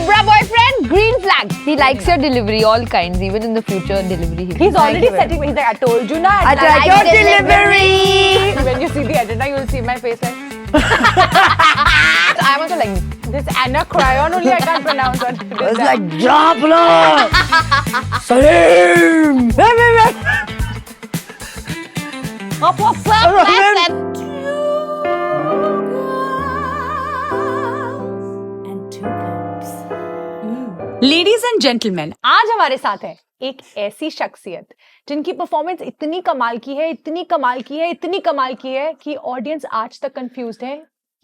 Cobra boyfriend, green flag. He likes your delivery, all kinds, even in the future delivery. He's already setting me. He's like, I told you na. I tried your delivery. When you see the agenda, you'll see my face like. I'm also like This anacryon only I can't pronounce. It's like Jabla. Salim. Ladies and gentleman, आज हमारे साथ है एक ऐसी शख्सियत जिनकी performance इतनी कमाल की है, इतनी कमाल की है, इतनी कमाल की है कि ऑडियंस आज तक कंफ्यूज्ड है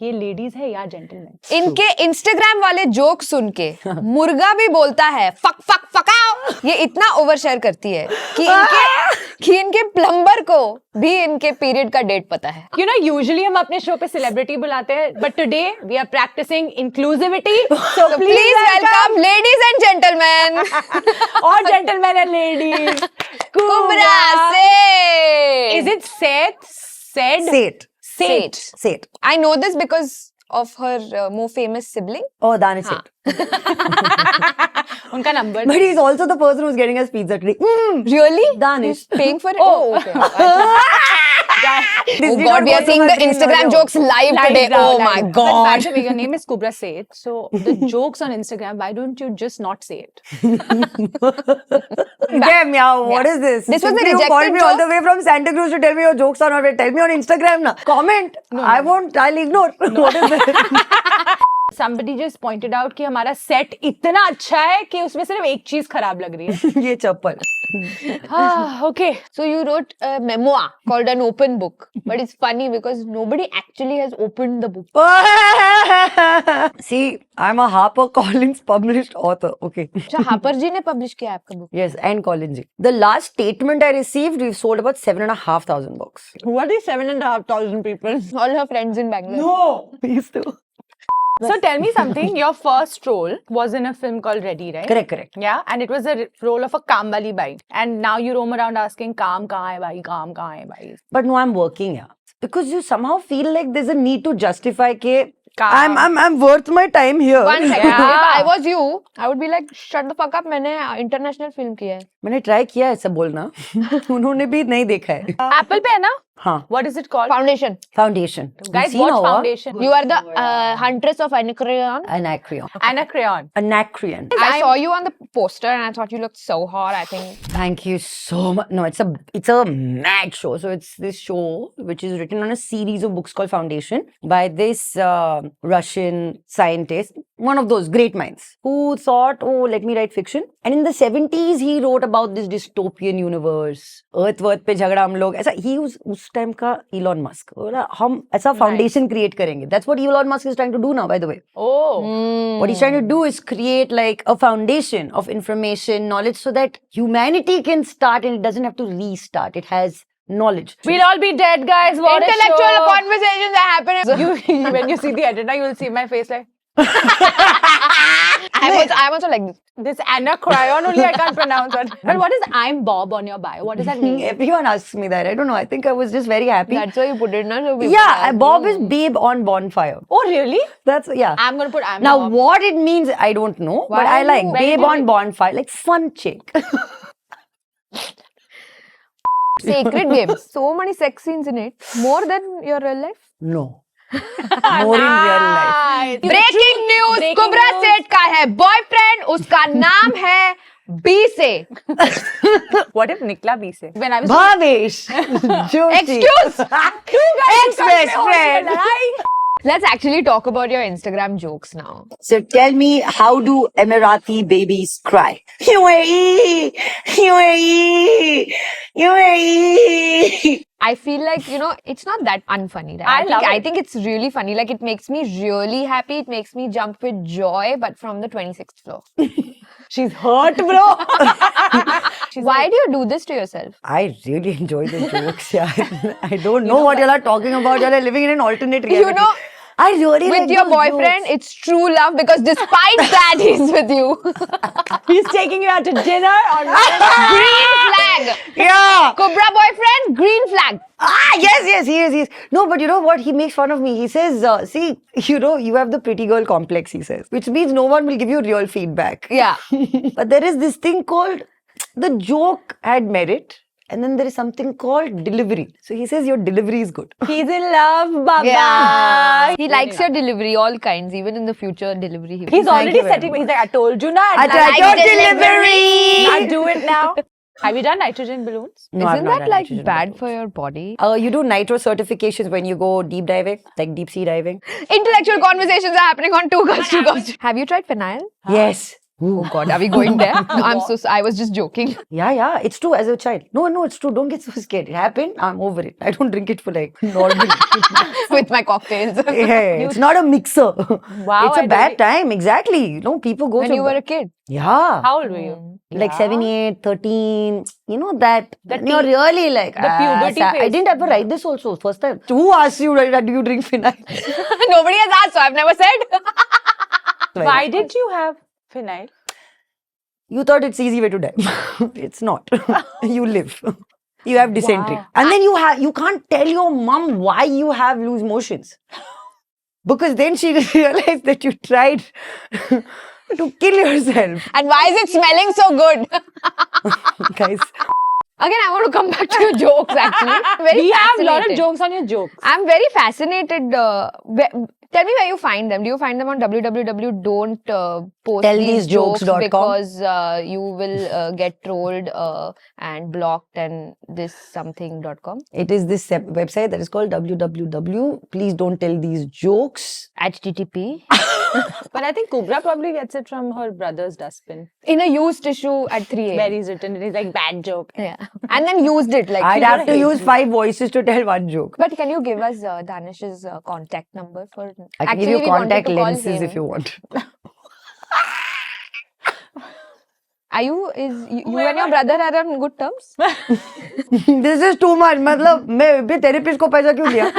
ये लेडीज है या जेंटलमैन। इनके इंस्टाग्राम वाले जोक सुन के मुर्गा भी बोलता है फक फक फकाओ। ये इतना ओवर शेयर करती है कि इनके प्लम्बर को भी इनके पीरियड का डेट पता है। You know, usually हम अपने शो पे सेलिब्रिटी बुलाते हैं, but today we are practicing inclusivity. So Please welcome ladies and gentlemen. और gentlemen and ladies. Kubra Seth. Is it Seth? Said? Seth. Seth. Seth. I know this because of her more famous sibling. Oh, Danish Seth. उनका number. But he's also the person who's getting us pizza today. Really? Danish. He's paying for it? Oh, okay. Oh God, we are seeing the Instagram jokes live today. Oh my But God. by the way, your name is Kubra Seth. So the jokes on Instagram, why don't you just not say it? Damn, yeah, what is this? This was the Simply you rejected called me all joke? the way from Santa Cruz to tell me your jokes are not right. Tell me on Instagram na. Comment. I won't. I'll ignore. What is this? Somebody just pointed out कि हमारा set इतना अच्छा है कि उसमें सिर्फ एक चीज खराब लग रही है। ये चप्पल. Okay. So you wrote a memoir called An Open Book. But it's funny because nobody actually has opened the book. See, I'm a HarperCollins published author. Okay. अच्छा हापर जी ने publish किया है आपका book. Yes, and Collins. The last statement I received, we've sold about 7,500 books. Who are these 7,500 people? All her friends in Bangalore. No, please do. So tell me something. Your first role was in a film called Ready, right? Correct. Yeah, and it was a role of a काम वाली by. And now you roam around asking काम कहाँ है भाई, काम कहाँ है भाई. But no, I'm working, yeah. Because you somehow feel like there's a need to justify ke काम. I'm worth my time here. One second. Yeah. If I was you, I would be like, shut the fuck up. मैंने international film किया है. मैंने try किया ऐसा बोलना. उन्होंने भी नहीं देखा है. Apple पे है ना? हाँ. What is it called? Foundation. Foundation. Guys, You've seen watch our Foundation. You are the huntress of Anacreon. Anacreon. Anacreon. Anacreon. I saw you on the poster and I thought you looked so hot. I think. Thank you so much. No, it's a mad show. So it's this show which is written on a series of books called Foundation by this Russian scientist, one of those great minds, who thought, oh, let me write fiction. And in the 70s, he wrote about this dystopian universe. Earth पे झगड़ा हम लोग ऐसा. He was उस time का Elon Musk. बोला हम ऐसा foundation create करेंगे. That's what Elon Musk is trying to do now, by the way. Oh. What he's trying to do is create like a foundation of information, knowledge, so that humanity can start and it doesn't have to restart. It has knowledge. We'll all be dead, guys. What Intellectual a show. conversations that happen. You, when you see the agenda, you'll see my face like. I'm also like this. This anacryon only I can't pronounce it. But what is I'm Bob on your bio? What does that mean? Everyone asks me that. I don't know. I think I was just very happy. That's why you put it, na? So people Yeah, ask Bob you. is babe on bonfire. Oh, really? That's, yeah. I'm going to put I'm Now, Bob. what it means, I don't know. Why but I are like you- babe Why on bonfire. Like fun chick. Sacred Games. So many sex scenes in it. More than your real life. No. More in real life. Nice. Breaking news. Breaking कुबरा news. सेठ का है boyfriend. उसका नाम है B से. What if Nikla B se? When I was Bhavesh. Joshi. Excuse. Ex-best friend. Let's actually talk about your Instagram jokes now. So tell me, how do Emirati babies cry? UAE! UAE! UAE! I feel like, it's not that unfunny, right? I love it. I think it's really funny. Like, it makes me really happy. It makes me jump with joy, but from the 26th floor. She's hurt, bro. Why do you do this to yourself? I really enjoy the jokes, yeah. I don't know what y'all are talking about. Y'all are living in an alternate reality. I really with like your those boyfriend, jokes. it's true love because despite that, he's with you. He's taking you out to dinner on Green flag. Yeah. Cobra boyfriend, green flag. Yes, he is. No, but you know what? He makes fun of me. He says, see, you have the pretty girl complex, he says, which means no one will give you real feedback. Yeah. But there is this thing called, the joke had merit, and then there is something called delivery. So he says your delivery is good. He's in love, Baba. Yeah. He likes your delivery, all kinds, even in the future delivery. He's Thank already you very setting me. He's like, I told you not. I like your delivery. Now do it now. Have you done nitrogen balloons? No, I've Isn't not that done like nitrogen bad balloons. for your body? You do nitro certifications when you go deep diving, like deep sea diving. Intellectual conversations are happening on Two Girls. Have you tried phenyl? Yes. Oh God, are we going there? No, I was just joking. Yeah, it's true as a child. No, it's true. Don't get so scared. It happened. I'm over it. I don't drink it for like normal. With my cocktails. Yeah, it's not a mixer. Wow, It's a I bad really- time. Exactly. You know, people go When through you were a kid. yeah. How old were you? Like 7, 8, 13. You know that. The You're teen- really like the puberty I phase. didn't ever write this also. First time. Who asked you do you drink phenyl? Nobody has asked, so I've never said. Why did you have phenyl? You thought it's easy way to die. It's not. You live. You have dysentery. Wow. And then you can't tell your mom why you have loose motions. Because then she realized that you tried to kill yourself. And why is it smelling so good? Guys. Again, I want to come back to your jokes actually. Very We have a lot of fascinating. jokes on your jokes. I'm very fascinated. Tell me where you find them. Do you find them on www.don't-post-these-jokes Tellthesejokes.com? because you will get trolled and blocked and this something.com? It is this website that is called Please don't tell these jokes. HTTP. But I think Kubra probably gets it from her brother's dustbin. In a used issue at 3 a.m. Where he's written, it's like bad joke. Yeah. And then used it like. I'd she have would to hate use me. 5 voices to tell one joke. But can you give us Danish's contact number for? I can give you we wanted contact to call lenses if him. you want. Are you you and your brother are on good terms? This is too much. मतलब मैं भी therapist को पैसा क्यों दिया?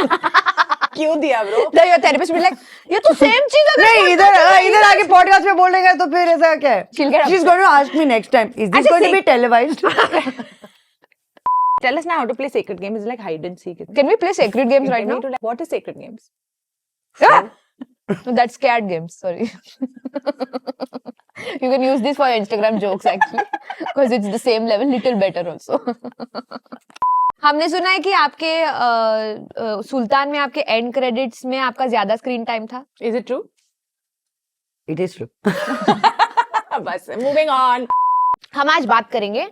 क्यों दिया bro? Then your therapist will be like, ये तो same चीज अगर नहीं इधर आके podcast में बोलेगा तो फिर ऐसा क्या है? She'll get She's going to ask me next time. Is this अच्छा, going to be see. televised? Tell us now how to play Sacred Games. It's like hide and seek. Can we play sacred games right Can we now? do like- what is Sacred Games? Ah! No, that's scared games. Sorry. You can use this for your Instagram jokes actually, because it's the same level, little better also. हमने सुना है कि आपके सुल्तान में आपके and credits में आपका ज्यादा स्क्रीन टाइम था. Is it true? It is true. बस moving on. हम आज बात करेंगे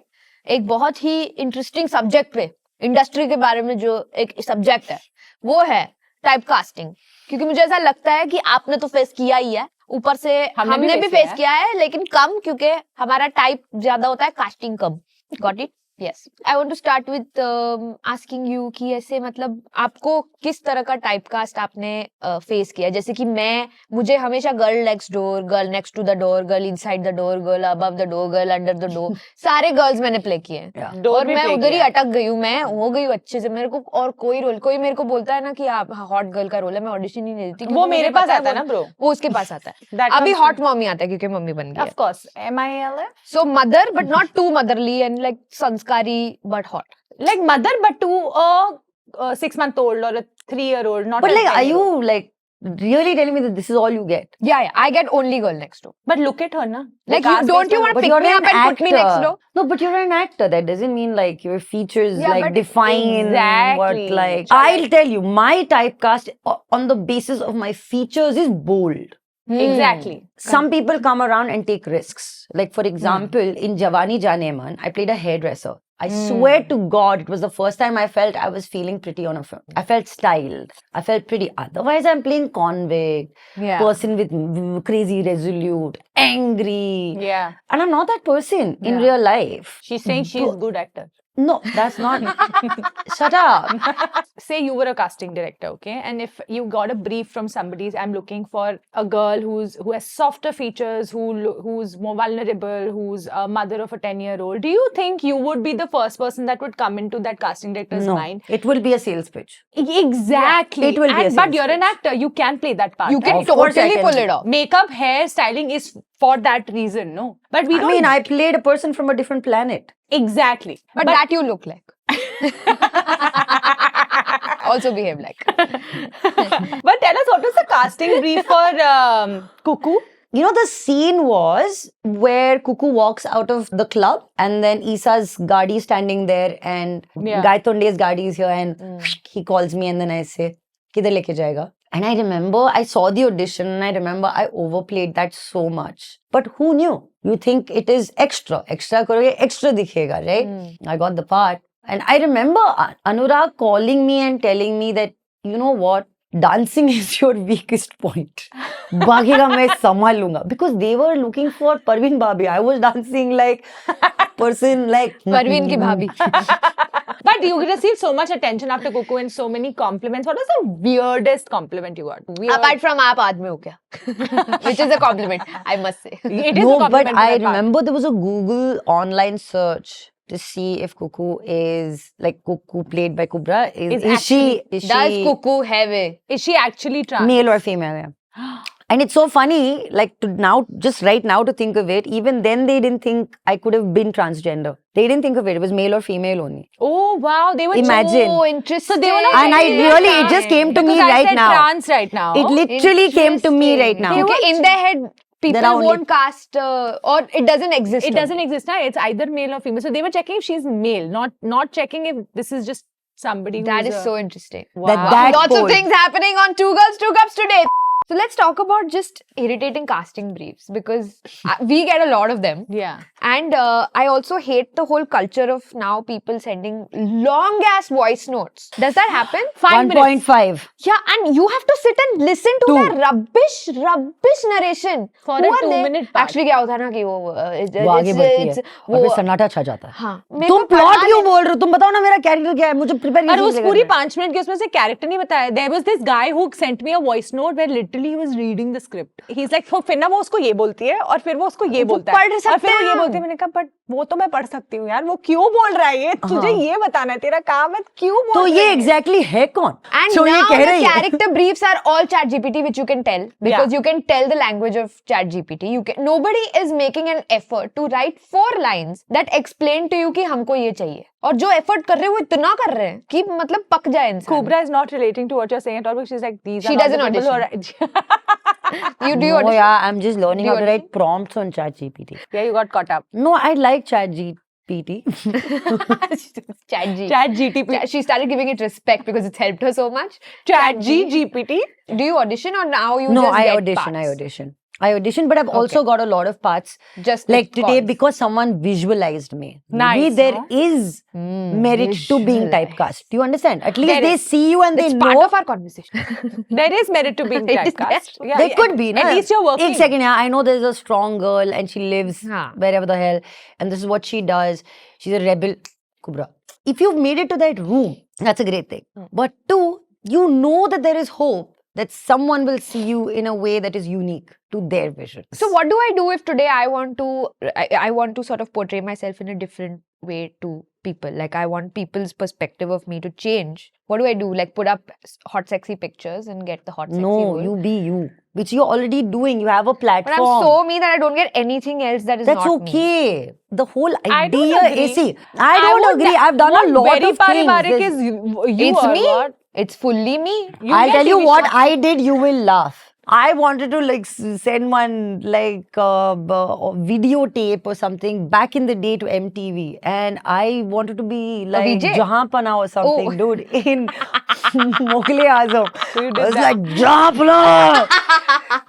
एक बहुत ही इंटरेस्टिंग सब्जेक्ट पे, इंडस्ट्री के बारे में जो एक सब्जेक्ट है वो है टाइपकास्टिंग. क्योंकि मुझे ऐसा लगता है कि आपने तो फेस किया ही है, ऊपर से हमने भी फेस किया है लेकिन कम, क्योंकि हमारा टाइप ज्यादा होता है, कास्टिंग कम. Got it? Yes. I want to start with asking you कि ऐसे मतलब आपको किस तरह का टाइपकास्ट आपने फेस किया. जैसे कि मुझे हमेशा girl next door, girl next to the door, girl inside the door, girl above the door, girl under the door, सारे गर्ल्स मैंने प्ले किए हैं. Yeah. और मैं उधर ही अटक गई हूँ, मैं हो गई हूँ अच्छे से. मेरे को और कोई मेरे को बोलता है ना कि आप हॉट गर्ल का रोल है, मैं ऑडिशन ही नहीं देती. वो मेरे पास आता है ना bro. वो उसके पास आता है. That अभी comes हॉट मॉमी आता है क्योंकि मम्मी बन गई. Of course. MILF. So mother but not too motherly and like sanskari but hot. Like mother, but to a 6-month-old or a 3-year-old, not But a like, are 10-year-old. you like really telling me that this is all you get? Yeah, I get only girl next door. But look at her, na. Like, don't you want to But pick you're me an up and put me next door? No, but you're an actor. That doesn't mean like your features Yeah, like but define what exactly. like. I'll tell you, my typecast on the basis of my features is bold. Exactly. Some people come around and take risks. Like for example, in Jawani Janeman, I played a hairdresser. I swear to God, it was the first time I felt I was feeling pretty on a film. I felt styled. I felt pretty. Otherwise, I'm playing convict, Yeah. person with crazy resolute, angry. Yeah. And I'm not that person in Yeah. real life. She's saying she's a good actor. No, that's not. Shut up. Say you were a casting director, okay, and if you got a brief from somebody, I'm looking for a girl who has softer features, who's more vulnerable, who's a mother of a 10-year-old. Do you think you would be the first person that would come into that casting director's No, mind? it will be a sales pitch. Exactly. It will be a But sales you're an pitch. actor. You can play that part. You can Of course I totally can pull it do. off. Makeup, hair, styling is for that reason, no? But we I don't. mean, I played a person from a different planet. Exactly. But that you look like. Also behave like. But tell us, what was the casting brief for Cuckoo? You know, the scene was where Cuckoo walks out of the club and then Isa's Gadi standing there and Yeah. Gaitonde's Gadi is here and he calls me and then I say, Kidhar leke jayega? And I remember I saw the audition and I remember I overplayed that so much. But who knew? You think it is extra. Extra karoge, extra dikhega, right? I got the part. And I remember Anurag calling me and telling me that, you know what? Dancing is your weakest point. Bagega main sambhal lunga. Because they were looking for Parveen Bhabhi. I was dancing like person like Parveen ki bhabhi. But you received so much attention after Cuckoo and so many compliments. What was the weirdest compliment you got? Weird. Apart from aap aadmi ho kya? Which is a compliment, I must say. It is a No, but compliment. I for that part. remember there was a Google online search to see if Cuckoo is like Cuckoo played by Kubra. Is she Does Cuckoo have a... Is she actually trans? male or female? Yeah. And it's so funny, like to now, just right now to think of it, even then they didn't think I could have been transgender. They didn't think of it. It was male or female only. Oh wow, they were Imagine. Oh, interesting. So they were not And I checking really, that it just came to because me I right said now. trans right now. It literally came to me right now. Okay, in their head, people There are only- won't cast or it doesn't exist. It doesn't exist now. It's either male or female. So they were checking if she's male, not checking if this is just somebody. That who's is a- so interesting. Wow. That Lots poll. of things happening on Two Girls, Two Cups today. So let's talk about just irritating casting briefs because we get a lot of them. Yeah. And I also hate the whole culture of now people sending long ass voice notes. Does that happen? 5 minutes. 1.5. Yeah, and you have to sit and listen to their rubbish narration. For Who a are they? 2-minute part. Actually, क्या होता है ना कि वो वो आगे बढ़ती है और फिर सन्नाटा छा जाता है. हाँ, मेरे तुम को प्लॉट पता क्यों नहीं- बोल रहे हो? तुम बताओ ना मेरा कैरेक्टर क्या है? मुझे प्रिपेयर और उस पूरी 5 मिनट के उसमें से कैरेक्टर नहीं बताया. There was this guy who sent me a voice note where literally he was reading the script. He's like, फिर ना वो उसको ये बोलती है और फिर वो उसको ये बोलता है पढ़ और सकते फिर वो ये हैं बोलती है. मैंने कहा बट वो तो मैं पढ़ सकती हूँ यार. वो क्यों बोल रहा है ये? तुझे ये बताना है, तेरा काम है. क्यों बोल तो रहा ये है? एग्जैक्टली है कौन? And जो ये now कह the रही है. character briefs are all ChatGPT, which you can tell because you can tell the language of ChatGPT. Nobody is making an effort to write 4 lines that explain to you कि हमको ये चाहिए. और जो effort कर रहे हैं वो इतना कर रहे हैं कि मतलब पक जाए इंसान. Kubra is not relating to what you're saying at all. But she's like, these She are not doesn't the people who are- You do No, audition? yeah, I'm just learning Do you how to write prompts on ChatGPT. Yeah, you got caught up. No, I like ChatGPT. ChatG. Chat GTP. She started giving it respect because it's helped her so much. Chat GPT. Do you audition or now you No, just I get audition. parts? I audition. I audition, but I've also got a lot of parts. Just Like the today, calls. because someone visualized me. Maybe Nice, there no? is merit to being visualize. typecast. Do you understand? At least There they is. see you and It's they part know. of our conversation. There is merit to being It is typecast. there. Yeah, There could be, no? At least you're working. One second, yeah, I know there's a strong girl and she lives Haan. wherever the hell, and this is what she does. She's a rebel, Kubra. If you've made it to that room, that's a great thing. But 2, you know that there is hope that someone will see you in a way that is unique to their vision. So what do I do if today I want to sort of portray myself in a different way to people? Like I want people's perspective of me to change. What do I do? Like put up hot sexy pictures and get the hot sexy No, role? you be you, which you're already doing. You have a But platform. I'm so me that I don't get anything else that is That's not me. okay. The whole I don't idea agree. is, see, I don't would agree. na- I've done what a lot very of things. Parivarik There's- is you It's or me. what? It's fully me. I'll get tell you TV what shows. I did, you will laugh. I wanted to like send one like videotape or something back in the day to MTV, and I wanted to be like VJ? Jahanpana or something, dude, in Mughal-e Azam. So you I did was that. like, Jahanpana!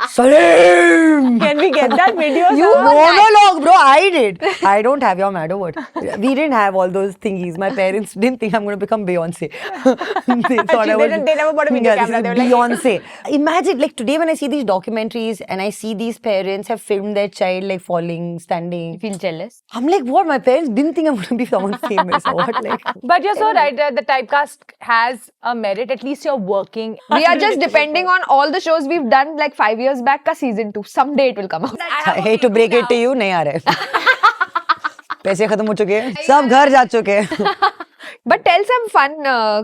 Salim! Can we get that video? You sir? monologue, bro. I did. I don't have your mad what. We didn't have all those thingies. My parents didn't think I'm going to become Beyonce. They thought I was. They never bought a video Yeah, this camera. is They were like, Beyonce. Imagine, like today when I see these documentaries and I see these parents have filmed their child like falling, standing. Feel jealous? I'm like, what? My parents didn't think I'm going to be someone famous or what? Like, But you're so right. The typecast has a merit. At least you're working. We are just depending on all the shows we've done like 5 years back ka season 2. Someday it will come out. I hate to break it to you, नहीं आ रहे. पैसे खत्म हो चुके हैं, सब घर जा चुके हैं. But tell some fun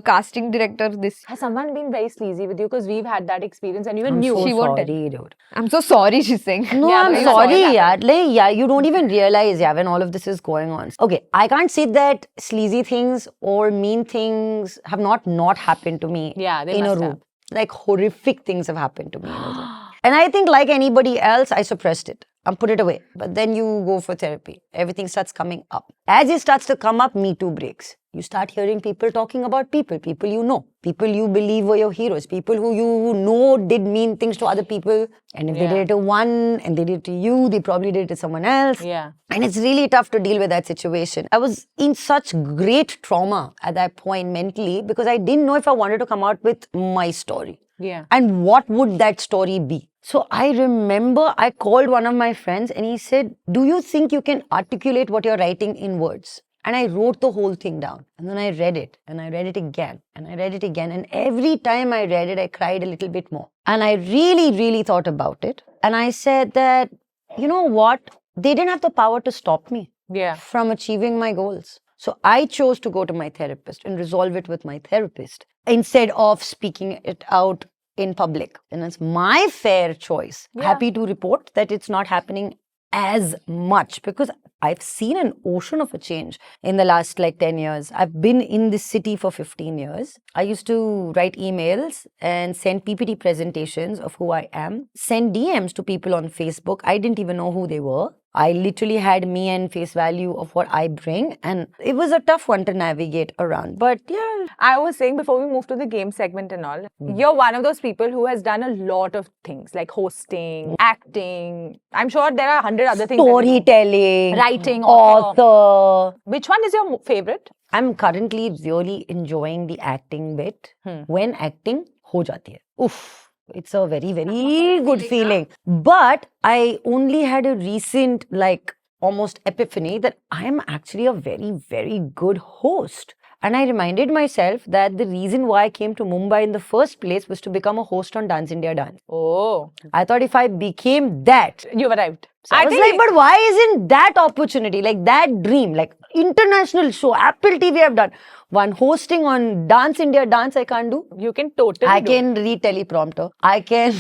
casting director this. Has someone been very sleazy with you? Because we've had that experience and even I'm you. so She won't tell. sorry, dude. I'm so sorry, she's saying. No, Yeah, I'm but sorry, sorry yaar. Like, yeah, you don't even realize, yeah, when all of this is going on. Okay, I can't say that sleazy things or mean things have not happened to me Yeah, they in a must room. have. Like, horrific things have happened to me in a room. And I think like anybody else, I suppressed it and put it away. But then you go for therapy. Everything starts coming up. As it starts to come up, Me Too breaks. You start hearing people talking about people you know, people you believe were your heroes, people who you know did mean things to other people. And if they did it to one and they did it to you, they probably did it to someone else. Yeah. And it's really tough to deal with that situation. I was in such great trauma at that point mentally because I didn't know if I wanted to come out with my story. Yeah. And what would that story be? So I remember I called one of my friends and he said, do you think you can articulate what you're writing in words? And I wrote the whole thing down. And then I read it. And I read it again. And I read it again. And every time I read it, I cried a little bit more. And I really, really thought about it. And I said that, you know what? They didn't have the power to stop me Yeah. from achieving my goals. So I chose to go to my therapist and resolve it with my therapist instead of speaking it out in public. And it's my fair choice. Yeah. Happy to report that it's not happening as much because I've seen an ocean of a change in the last like 10 years. I've been in this city for 15 years. I used to write emails and send PPT presentations of who I am, send DMs to people on Facebook. I didn't even know who they were. I literally had me and face value of what I bring, and it was a tough one to navigate around. But yeah, I was saying before we move to the game segment and all, you're one of those people who has done a lot of things like hosting, acting. I'm sure there are 100 other things. that you do. storytelling, Writing, author. Which one is your favorite? I'm currently really enjoying the acting bit. When acting ho jati hai. Oof. It's a very, very good feeling. But I only had a recent, like, almost epiphany that I am actually a very, very good host. And I reminded myself that the reason why I came to Mumbai in the first place was to become a host on Dance India Dance. Oh, I thought if I became that, you've arrived. so I was like, but why isn't that opportunity, like that dream, like international show, Apple TV I've done, one hosting on Dance India Dance I can't do. You can totally I do. can read teleprompter. I can.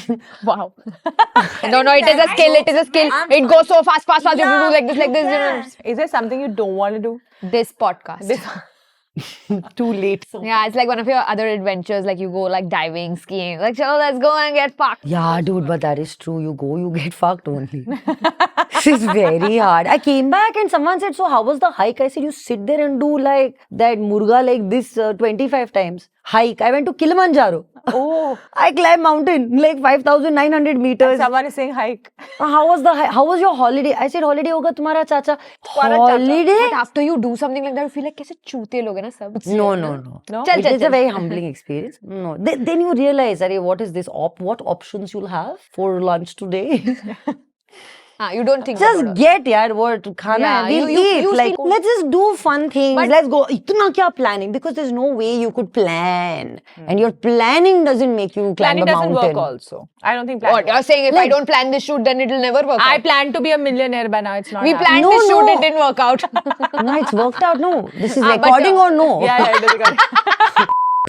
Wow. No, it is a skill. It is a skill. It goes so fast. You have to do like this, like this. Is there something you don't want to do? This podcast. Too late. Yeah, it's like one of your other adventures. Like you go like diving, skiing. Like, chalo, let's go and get fucked. Yeah, dude, but that is true. You go, you get fucked only. This is very hard. I came back and someone said, so how was the hike? I said, you sit there and do like that murga like this 25 times. Hike. I went to Kilimanjaro. Oh. I climbed mountain like 5,900 meters. Someone is saying hike. How was the how was your holiday? I said holiday hoga tumhara chacha. Holiday? But after you do something like that, you feel like kaise chute loge na sab. No. No? Chal, It chal, is a chal. very humbling experience. No. Then you realize, Arey, what is this? What options you'll have for lunch today? You don't think Just about it. get yaar what khana Yeah, hai. We'll you eat. Like feel- let's just do fun things. But- Let's go. Itna kya planning? Because there's no way you could plan. And your planning doesn't make you climb Planning a doesn't mountain. work also. I don't think planning What you're works. saying? If I Like- don't plan this shoot, then it'll never work. I out. plan to be a millionaire by now. It's not We happening. planned No, this shoot, no. it didn't work out. No, it's worked out. No. This is but, recording or no? Yeah, it is recording.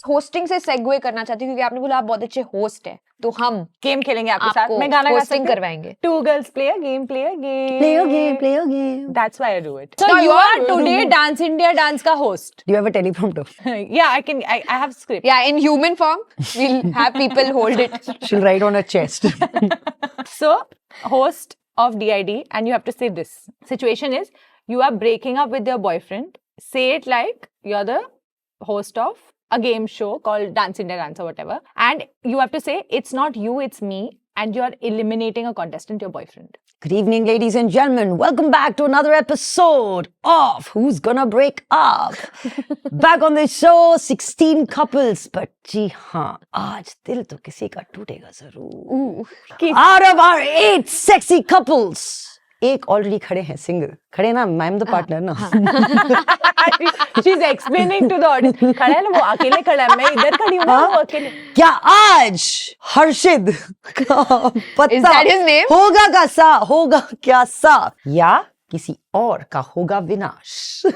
Hosting से segue करना चाहती हूँ क्योंकि आपने बोला आप बहुत अच्छे होस्ट हैं, तो हम गेम खेलेंगे आपके साथ. आपको मैं गाना गा होस्टिंग सकती हूँ. करवाएंगे. Two girls play a game, play a game. Play your game, play your game. That's why I do it. So No, you you are are- today Dance India Dance ka host. Do you have a teleprompter? Yeah, I can. I have script. Yeah, in human form, we'll have people hold it. She'll write on her chest. So, host of DID, and you have to say this. Situation is, you are breaking up with your boyfriend. Say it like you're the host of a game show called Dance India Dance or whatever. And you have to say, it's not you, it's me. and you're eliminating a contestant, your boyfriend. Good evening, ladies and gentlemen. Welcome back to another episode of Who's Gonna Break Up? Back on the show, 16 couples. But जी हाँ, आज दिल तो किसी का टूटेगा जरूर. Out of our 8 sexy couples, एक already खड़े हैं single. खड़े ना, I'm the partner ना. She's explaining to the audience. खड़ा है ना, वो अकेले खड़ा है, मैं इधर खड़ी हूँ ना, वो अकेले. क्या आज हर्षिद का पता Is that his name? होगा का सा होगा क्या सा या किसी और का होगा विनाश.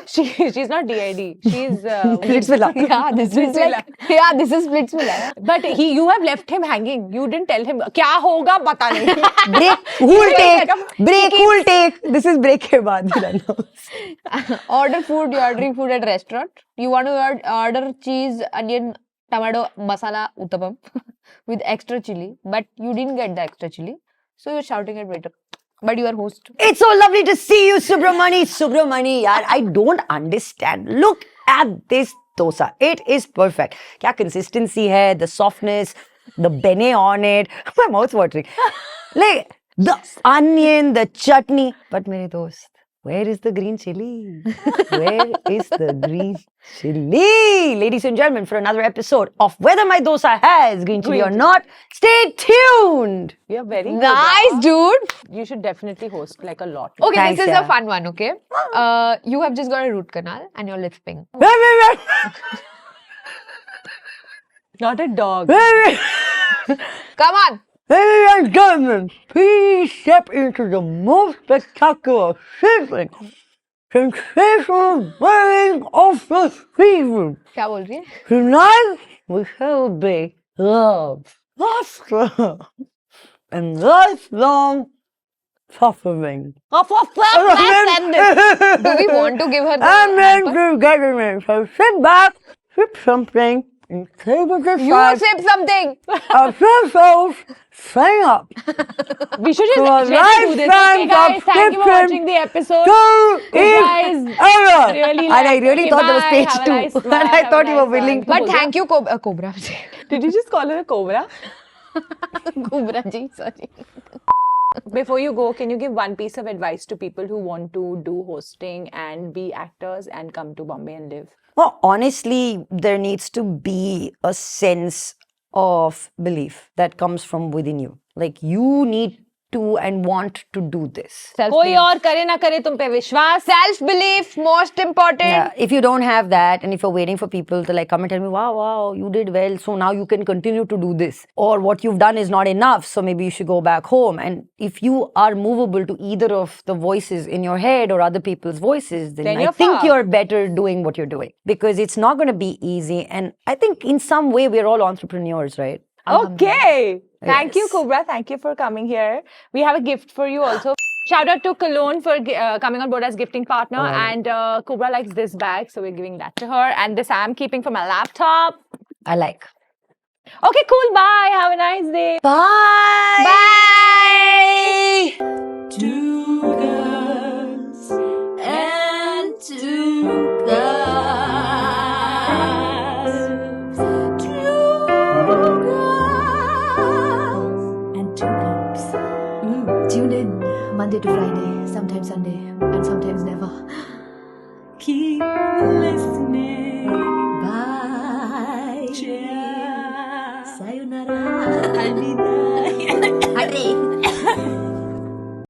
She's not DID. She's Splitsvilla. Yeah, this is like, yeah, this is Splitsvilla. But you have left him hanging. You didn't tell him क्या होगा पता नहीं. Break, who'll take. This is break के बाद ही रहना. Order food, you're ordering food at restaurant. You want to order cheese, onion, tomato, masala, uttapam with extra chili, but you didn't get the extra chili. So you're shouting at waiter. But you are host. It's so lovely to see you, Subramani. Subramani, yaar, I don't understand. Look at this dosa. It is perfect. क्या consistency है, the softness, the bene on it. My mouth's watering. Like the onion, the chutney. But मेरे दोस्त, where is the green chili? Where is the green chili? Ladies and gentlemen, for another episode of Whether My Dosa Has Green Chili or Not, stay tuned. You're very good, Nice, huh? dude. You should definitely host like a lot. Okay, Thanks, this is yeah. a fun one, okay? You have just got a root canal and you're lisping. Not a dog. Come on. Ladies and gentlemen, please step into the most spectacular sizzling, sensational burning of the season. क्या बोल रही है? Tonight, we celebrate love, laughter, and lifelong suffering. Do we want to give her the And then hamper? we're getting it. So sit back, sip something, and table the You side. sip something. Our souls sign up. We should just So a really do this. Okay, lifetime guys, thank you for subscription watching the episode. To guys, each other. really And I like- really okay, thought there was bye. page Have a 2. nice And one. I Have a thought you were nice willing one. to. But thank you, Cobra. Did you just call her a cobra? Cobra ji, sorry. Before you go, can you give one piece of advice to people who want to do hosting and be actors and come to Bombay and live? Well, honestly, there needs to be a sense of belief that comes from within you. Like, you need to and want to do this. कोई और करे ना करे तुम पे विश्वास. Self-belief, most important. Yeah, if you don't have that and if you're waiting for people to like come and tell me, wow, you did well, so now you can continue to do this. Or what you've done is not enough, so maybe you should go back home. And if you are movable to either of the voices in your head or other people's voices, then I you're think fucked. you're better doing what you're doing. Because it's not going to be easy. And I think in some way we're all entrepreneurs, right? Okay. Thank you, Yes. Cobra. Thank you for coming here. We have a gift for you also. Shout out to Cologne for coming on board as gifting partner. And Cobra likes this bag, so we're giving that to her. And this I'm keeping for my laptop. I like. Okay, cool. Bye. Have a nice day. Bye! Bye! Two girls and two guys. Two girls and two cups. Tune in Monday to Friday, sometimes Sunday, and sometimes never. Keep listening. Bye. Cheers. Sayonara. Alvida.